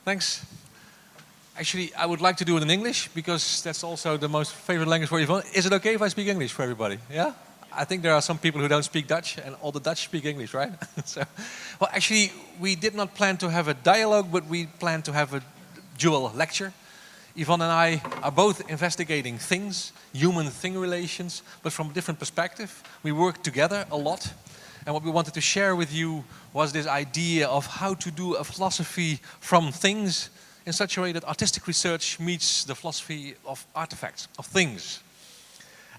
Thanks. Actually, I would like to do it in English because that's also the most favorite language for Yvonne. Is it okay if I speak English for everybody? Yeah? I think there are some people who don't speak Dutch, and all the Dutch speak English, right? So, well, actually, we did not plan to have a dialogue, but we planned to have a dual lecture. Yvonne and I are both investigating things, human-thing relations, but from a different perspective. We work together a lot. And what we wanted to share with you was this idea of how to do a philosophy from things in such a way that artistic research meets the philosophy of artifacts, of things.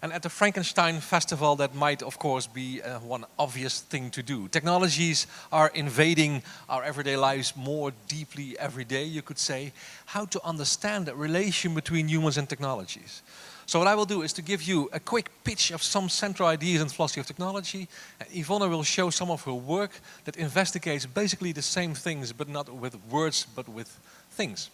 And at the Frankenstein Festival, that might, of course, be one obvious thing to do. Technologies are invading our everyday lives more deeply every day, you could say. How to understand that relation between humans and technologies. So what I will do is to give you a quick pitch of some central ideas in philosophy of technology. Yvonne will show some of her work that investigates basically the same things, but not with words, but with things.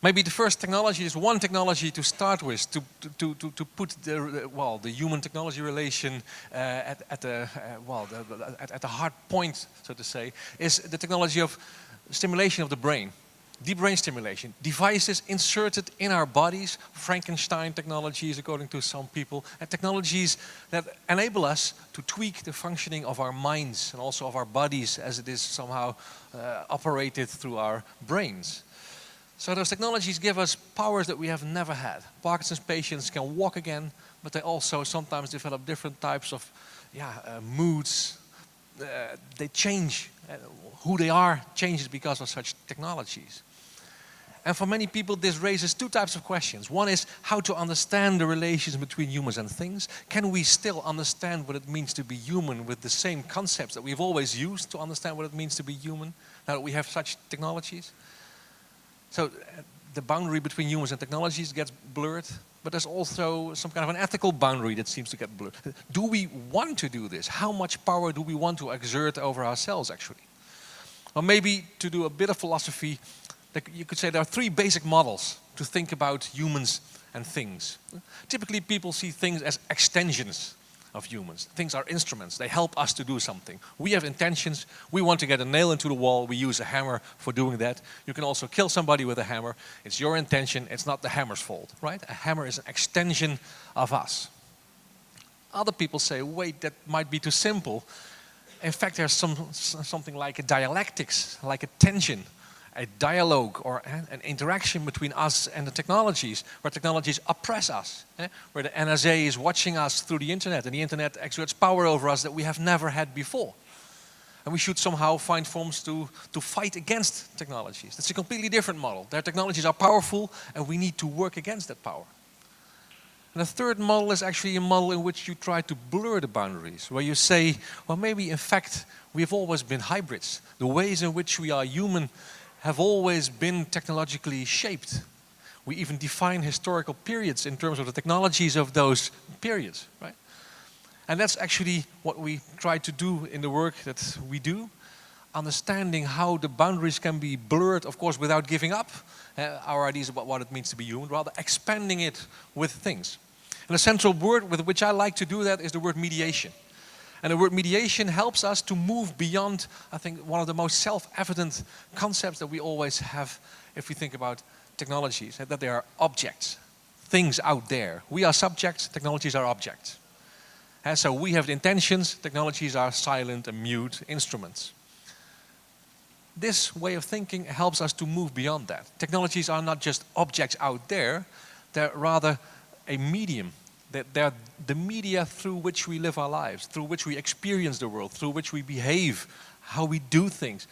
Maybe the first technology is one technology to start with, to put the human technology relation at the hard point, so to say, is the technology of stimulation of the brain. Deep brain stimulation, devices inserted in our bodies, Frankenstein technologies according to some people, and technologies that enable us to tweak the functioning of our minds and also of our bodies as it is somehow operated through our brains. So those technologies give us powers that we have never had. Parkinson's patients can walk again, but they also sometimes develop different types of moods. They change. Who they are changes because of such technologies. And for many people this raises two types of questions. One is how to understand the relations between humans and things. Can we still understand what it means to be human with the same concepts that we've always used to understand what it means to be human, now that we have such technologies? So the boundary between humans and technologies gets blurred, but there's also some kind of an ethical boundary that seems to get blurred. Do we want to do this? How much power do we want to exert over ourselves, actually? Or maybe to do a bit of philosophy, you could say there are three basic models to think about humans and things. Typically people see things as extensions of humans. Things are instruments, they help us to do something. We have intentions, we want to get a nail into the wall, we use a hammer for doing that. You can also kill somebody with a hammer. It's your intention, it's not the hammer's fault, right? A hammer is an extension of us. Other people say, wait, that might be too simple. In fact, there's something like a dialectics, like a tension, a dialogue or an interaction between us and the technologies, where technologies oppress us, where the NSA is watching us through the internet, and the internet exerts power over us that we have never had before. And we should somehow find forms to fight against technologies. That's a completely different model. Their technologies are powerful, and we need to work against that power. And the third model is actually a model in which you try to blur the boundaries, where you say, well, maybe in fact we've always been hybrids. The ways in which we are human have always been technologically shaped. We even define historical periods in terms of the technologies of those periods, right? And that's actually what we try to do in the work that we do, understanding how the boundaries can be blurred, of course, without giving up our ideas about what it means to be human, rather expanding it with things. And the central word with which I like to do that is the word mediation. And the word mediation helps us to move beyond, I think, one of the most self-evident concepts that we always have if we think about technologies, that they are objects, things out there. We are subjects, technologies are objects. And so we have the intentions, technologies are silent and mute instruments. This way of thinking helps us to move beyond that. Technologies are not just objects out there, they're rather a medium. They're the media through which we live our lives, through which we experience the world, through which we behave, how we do things.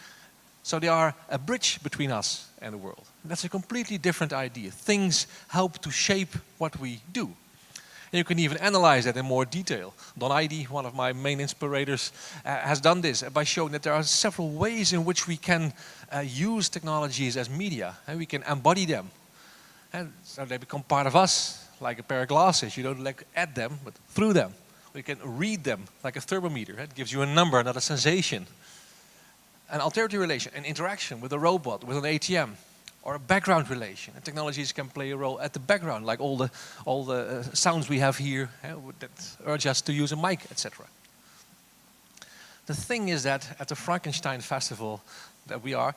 So they are a bridge between us and the world. That's a completely different idea. Things help to shape what we do. And you can even analyze that in more detail. Don Heidi, one of my main inspirators, has done this by showing that there are several ways in which we can use technologies as media, and we can embody them. And so they become part of us. Like a pair of glasses, you don't look at them, but through them. We can read them like a thermometer. It gives you a number, not a sensation. An alterity relation, an interaction with a robot, with an ATM, or a background relation. And technologies can play a role at the background, like all the sounds we have here that urge us to use a mic, etc. The thing is that at the Frankenstein Festival that we are,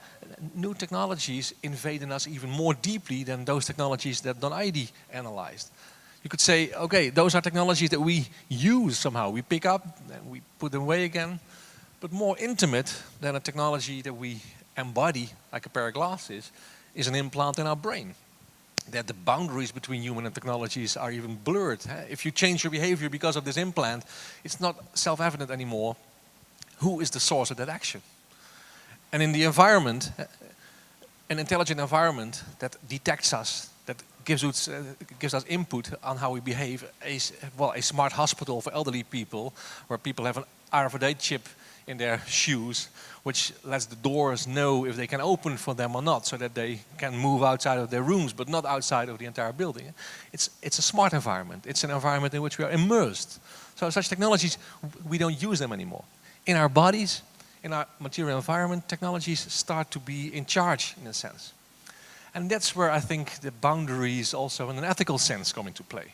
new technologies invade in us even more deeply than those technologies that Don Heidi analyzed. You could say, okay, those are technologies that we use somehow. We pick up and we put them away again. But more intimate than a technology that we embody, like a pair of glasses, is an implant in our brain. That the boundaries between human and technologies are even blurred. If you change your behavior because of this implant, it's not self-evident anymore who is the source of that action. And in the environment, an intelligent environment that detects us, that gives us input on how we behave, a smart hospital for elderly people, where people have an RFID chip in their shoes, which lets the doors know if they can open for them or not, so that they can move outside of their rooms, but not outside of the entire building. It's a smart environment. It's an environment in which we are immersed. So such technologies, we don't use them anymore. In our bodies, in our material environment, technologies start to be in charge, in a sense. And that's where I think the boundaries also in an ethical sense come into play.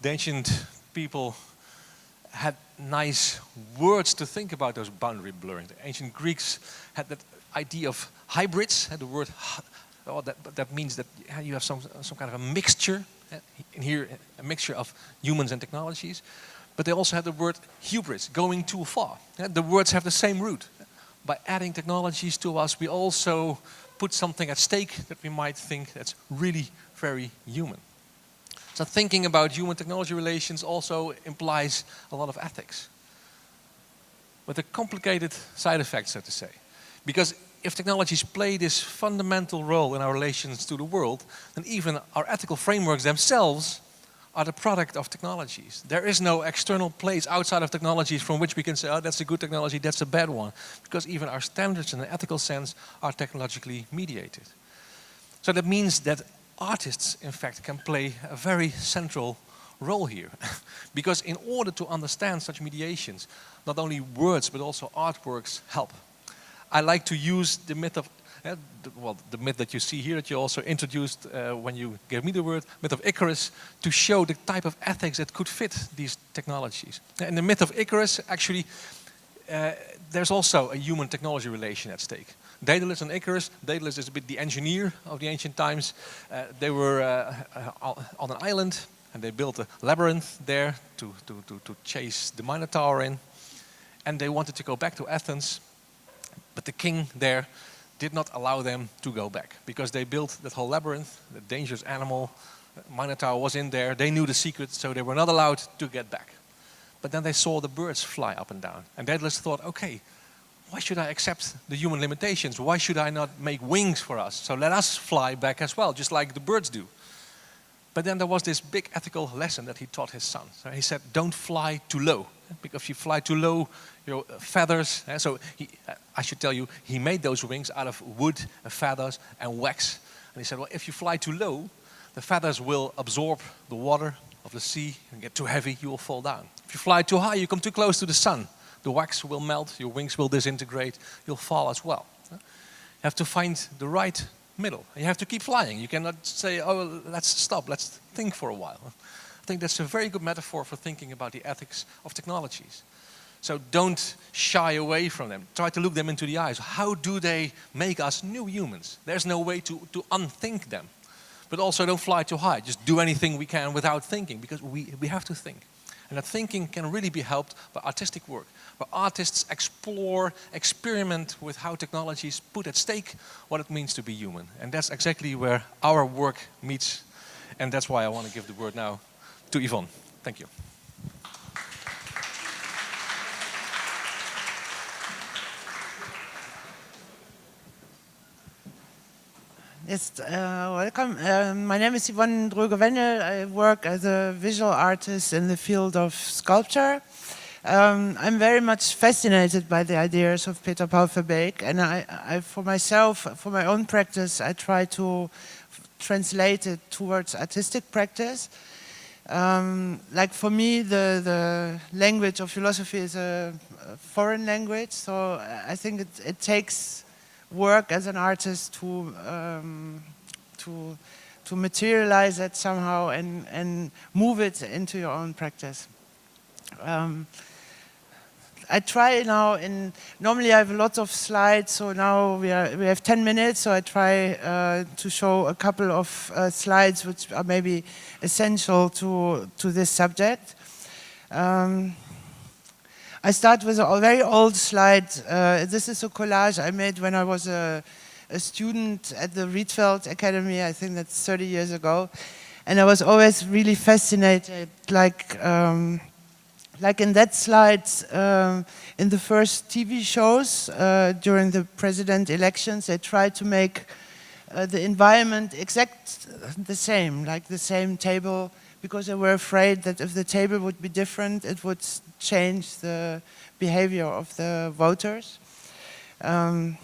The ancient people had nice words to think about those boundary blurring. The ancient Greeks had that idea of hybrids, had the word, that means that you have some kind of a mixture, in here a mixture of humans and technologies. But they also had the word hubris, going too far. The words have the same root. By adding technologies to us, we also put something at stake that we might think that's really very human. So thinking about human-technology relations also implies a lot of ethics. With a complicated side effect, so to say. Because if technologies play this fundamental role in our relations to the world, then even our ethical frameworks themselves are the product of technologies. There is no external place outside of technologies from which we can say, oh, that's a good technology, that's a bad one. Because even our standards in an ethical sense are technologically mediated. So that means that artists, in fact, can play a very central role here. Because in order to understand such mediations, not only words but also artworks help. I like to use the myth of, the myth that you see here, that you also introduced when you gave me the word, myth of Icarus, to show the type of ethics that could fit these technologies. In the myth of Icarus, actually, there's also a human-technology relation at stake. Daedalus and Icarus, Daedalus is a bit the engineer of the ancient times. They were on an island and they built a labyrinth there to chase the Minotaur in. And they wanted to go back to Athens, but the king there did not allow them to go back because they built that whole labyrinth, the dangerous animal, Minotaur was in there, they knew the secret, so they were not allowed to get back. But then they saw the birds fly up and down. And Daedalus thought, okay, why should I accept the human limitations? Why should I not make wings for us? So let us fly back as well, just like the birds do. But then there was this big ethical lesson that he taught his son. So he said, don't fly too low. Because if you fly too low, your feathers, so I should tell you, he made those wings out of wood, feathers and wax. And he said, well, if you fly too low, the feathers will absorb the water of the sea and get too heavy, you will fall down. If you fly too high, you come too close to the sun. The wax will melt, your wings will disintegrate, you'll fall as well. You have to find the right middle. And you have to keep flying. You cannot say, oh, let's stop, let's think for a while. I think that's a very good metaphor for thinking about the ethics of technologies. So don't shy away from them. Try to look them into the eyes. How do they make us new humans? There's no way to unthink them. But also don't fly too high. Just do anything we can without thinking, because we have to think. And that thinking can really be helped by artistic work, where artists explore, experiment with how technologies put at stake what it means to be human. And that's exactly where our work meets. And that's why I want to give the word now to Yvonne. Thank you. Yes, welcome. My name is Yvonne Droge Wendel. I work as a visual artist in the field of sculpture. I'm very much fascinated by the ideas of Peter-Paul Verbeek, and I, for myself, for my own practice, I try to translate it towards artistic practice. Like for me, the language of philosophy is a foreign language, so I think it takes work as an artist to materialize it somehow and move it into your own practice. I try now. Normally I have lots of slides, so now we have 10 minutes. So I try to show a couple of slides which are maybe essential to this subject. I start with a very old slide. This is a collage I made when I was a student at the Rietveld Academy. I think that's 30 years ago, and I was always really fascinated, like in that slide, in the first TV shows during the president elections, they tried to make the environment exact the same, like the same table, because they were afraid that if the table would be different, it would change the behavior of the voters. And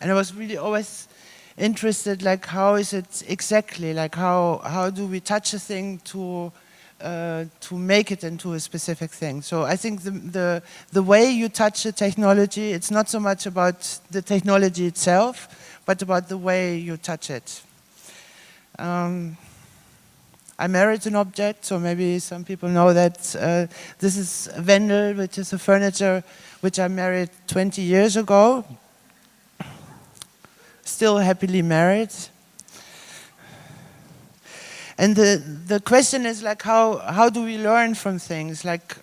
I was really always interested, like how is it exactly, like how do we touch a thing to make it into a specific thing. So I think the way you touch the technology, it's not so much about the technology itself, but about the way you touch it. I married an object, so maybe some people know that this is Wendel, which is a furniture which I married 20 years ago. Still happily married. And the question is like how do we learn from things? Like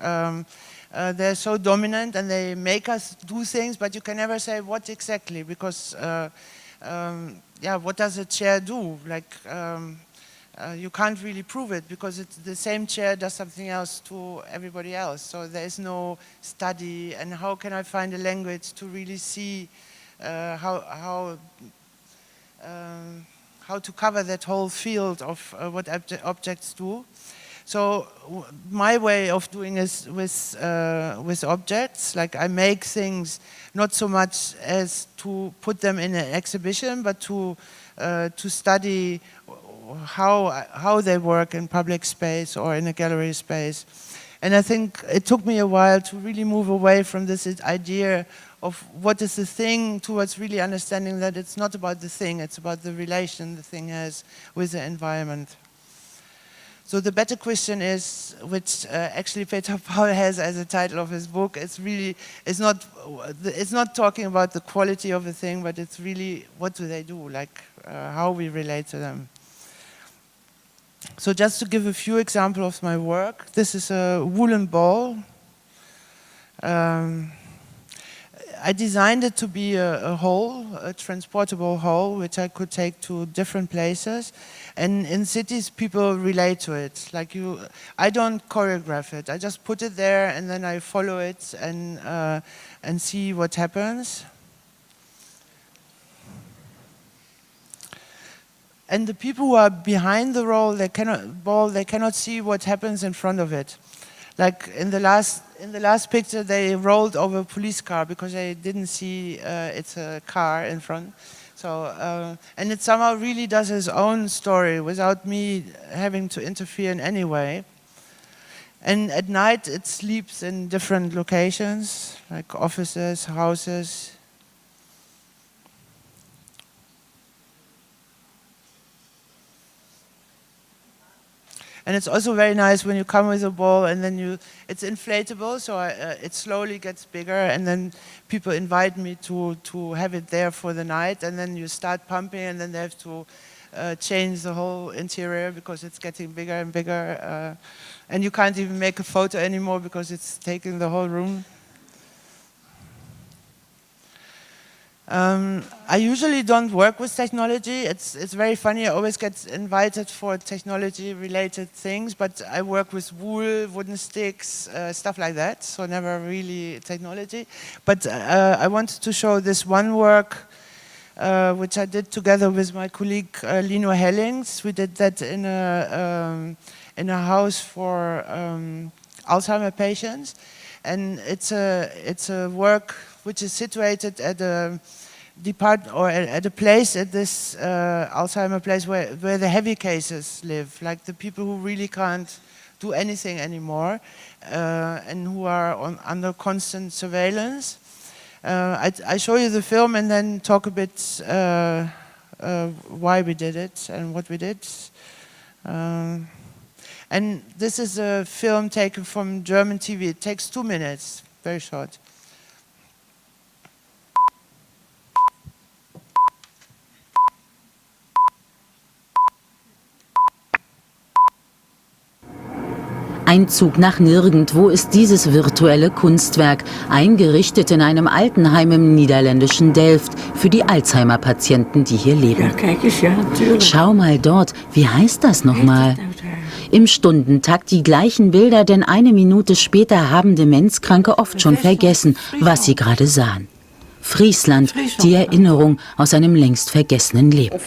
they're so dominant and they make us do things, but you can never say what exactly, because yeah, what does a chair do? Like you can't really prove it, because the same chair does something else to everybody else. So there is no study, and how can I find a language to really see how to cover that whole field of what objects do. So my way of doing is with objects. Like I make things not so much as to put them in an exhibition, but to study how they work in public space or in a gallery space. And I think it took me a while to really move away from this idea of what is the thing towards really understanding that it's not about the thing, it's about the relation the thing has with the environment. So the better question is, which actually Peter-Paul has as a title of his book, it's not talking about the quality of a thing, but it's really what do they do, like how we relate to them. So just to give a few examples of my work, this is a woolen ball. I designed it to be a hole, a transportable hole, which I could take to different places. And in cities, people relate to it. Like I don't choreograph it. I just put it there, and then I follow it and see what happens. And the people who are behind the ball, they cannot see what happens in front of it. Like in the last picture, they rolled over a police car because they didn't see it's a car in front. So and it somehow really does its own story without me having to interfere in any way. And at night, it sleeps in different locations, like offices, houses. And it's also very nice when you come with a ball and then it's inflatable, so it slowly gets bigger, and then people invite me to have it there for the night, and then you start pumping, and then they have to change the whole interior because it's getting bigger and bigger, and you can't even make a photo anymore because it's taking the whole room. I usually don't work with technology. It's very funny. I always get invited for technology-related things, but I work with wool, wooden sticks, stuff like that. So never really technology. But I wanted to show this one work, which I did together with my colleague Lino Hellings. We did that in a house for Alzheimer patients, and it's a work which is situated at a at a place at this Alzheimer place where the heavy cases live, like the people who really can't do anything anymore and who are under constant surveillance. I show you the film and then talk a bit why we did it and what we did. And this is a film taken from German TV. It takes 2 minutes, very short. Ein Zug nach nirgendwo ist dieses virtuelle Kunstwerk, eingerichtet in einem Altenheim im niederländischen Delft für die Alzheimer-Patienten, die hier leben. Ja, kijk eens, ja, natuurlijk. Schau mal dort, wie heißt das nochmal? Im Stundentakt die gleichen Bilder, denn eine Minute später haben Demenzkranke oft schon vergessen, was sie gerade sahen. Friesland, die Erinnerung aus einem längst vergessenen Leben.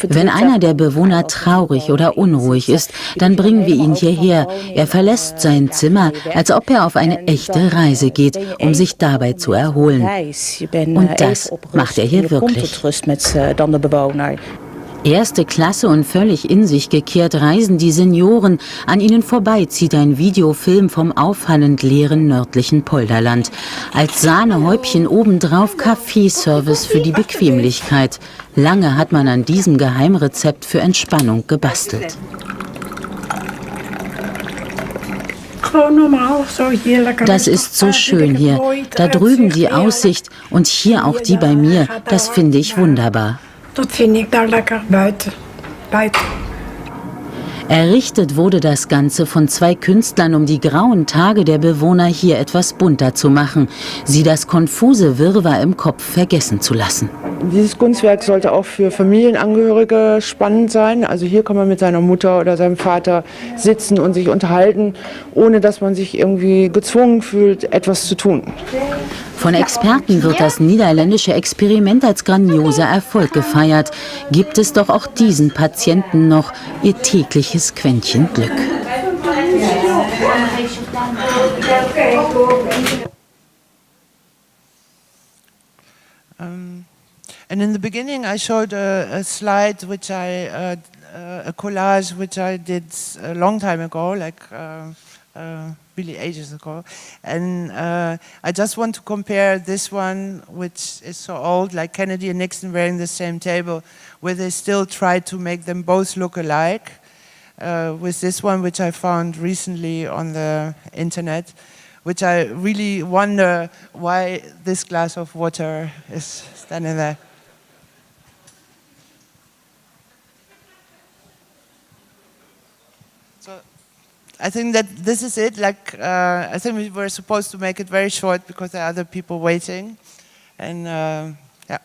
Wenn einer der Bewohner traurig oder unruhig ist, dann bringen wir ihn hierher. Er verlässt sein Zimmer, als ob er auf eine echte Reise geht, um sich dabei zu erholen. Und das macht er hier wirklich. Erste Klasse und völlig in sich gekehrt reisen die Senioren. An ihnen vorbei zieht ein Videofilm vom auffallend leeren nördlichen Polderland. Als Sahnehäubchen obendrauf Kaffeeservice für die Bequemlichkeit. Lange hat man an diesem Geheimrezept für Entspannung gebastelt. Das ist so schön hier. Da drüben die Aussicht und hier auch die bei mir. Das finde ich wunderbar. Dat vind ik daar lekker buiten. Errichtet wurde das Ganze von 2 Künstlern, um die grauen Tage der Bewohner hier etwas bunter zu machen, sie das konfuse Wirrwarr im Kopf vergessen zu lassen. Dieses Kunstwerk sollte auch für Familienangehörige spannend sein. Also hier kann man mit seiner Mutter oder seinem Vater sitzen und sich unterhalten, ohne dass man sich irgendwie gezwungen fühlt, etwas zu tun. Von Experten wird das niederländische Experiment als grandioser Erfolg gefeiert. Gibt es doch auch diesen Patienten noch ihr tägliches Quäntchen Glück. And in the beginning I showed a slide which a collage which I did a long time ago, like really ages ago. And I just want to compare this one, which is so old, like Kennedy and Nixon wearing the same table, where they still try to make them both look alike, with this one which I found recently on the internet, which I really wonder why this glass of water is standing there. I think that this is it. Like, I think we were supposed to make it very short because there are other people waiting. And yeah.